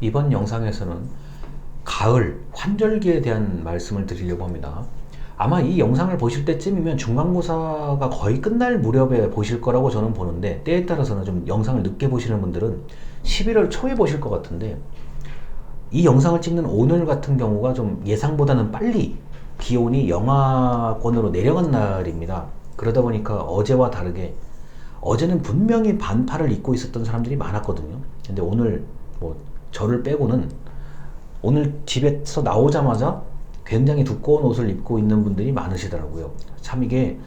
이번 영상에서는 가을 환절기에 대한 말씀을 드리려고 합니다. 아마 이 영상을 보실 때쯤이면 중간고사가 거의 끝날 무렵에 보실 거라고 저는 보는데, 때에 따라서는 좀 영상을 늦게 보시는 분들은 11월 초에 보실 것 같은데, 이 영상을 찍는 오늘 같은 경우가 좀 예상보다는 빨리 기온이 영하권으로 내려간 날입니다. 그러다 보니까 어제와 다르게, 어제는 분명히 반팔을 입고 있었던 사람들이 많았거든요. 근데 오늘 뭐 저를 빼고는 오늘 집에서 나오자마자 굉장히 두꺼운 옷을 입고 있는 분들이 많으시더라고요. 참 이게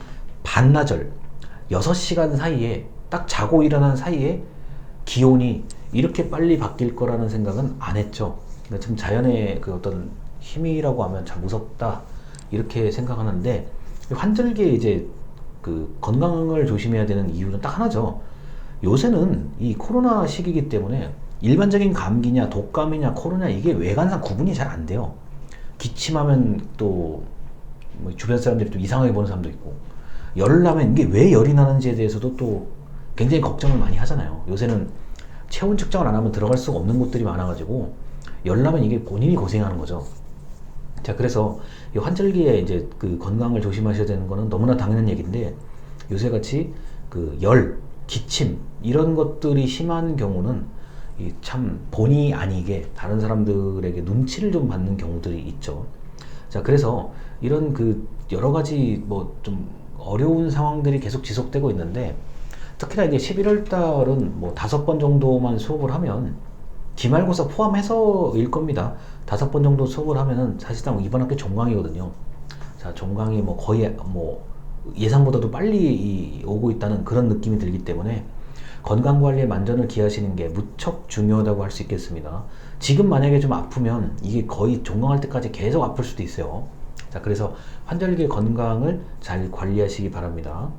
반나절 6시간 사이에, 딱 자고 일어난 사이에 기온이 이렇게 빨리 바뀔 거라는 생각은 안 했죠. 그러니까 참 자연의 그 어떤 힘이라고 하면 참 무섭다, 이렇게 생각하는데, 환절기에 이제 그 건강을 조심해야 되는 이유는 딱 하나죠. 요새는 이 코로나 시기이기 때문에 일반적인 감기냐 독감이냐 코로나, 이게 외관상 구분이 잘 안 돼요. 기침하면 또 뭐 주변 사람들이 또 이상하게 보는 사람도 있고, 열을 나면 이게 왜 열이 나는지에 대해서도 또 굉장히 걱정을 많이 하잖아요. 요새는 체온 측정을 안 하면 들어갈 수가 없는 곳들이 많아가지고 열 나면 이게 본인이 고생하는 거죠. 자, 그래서 이 환절기에 이제 그 건강을 조심하셔야 되는 거는 너무나 당연한 얘기인데, 요새 같이 그 열, 기침 이런 것들이 심한 경우는 이 참 본의 아니게 다른 사람들에게 눈치를 좀 받는 경우들이 있죠. 자, 그래서 이런 그 여러 가지 뭐 좀 어려운 상황들이 계속 지속되고 있는데, 특히나 이제 11월 달은 뭐 5번 정도만 수업을 하면, 기말고사 포함해서일 겁니다. 5번 정도 수업을 하면은 사실상 이번 학기 종강이거든요. 자, 종강이 뭐 거의 뭐 예상보다도 빨리 오고 있다는 그런 느낌이 들기 때문에 건강관리에 만전을 기하시는 게 무척 중요하다고 할 수 있겠습니다. 지금 만약에 좀 아프면 이게 거의 종강할 때까지 계속 아플 수도 있어요. 자, 그래서 환절기 건강을 잘 관리하시기 바랍니다.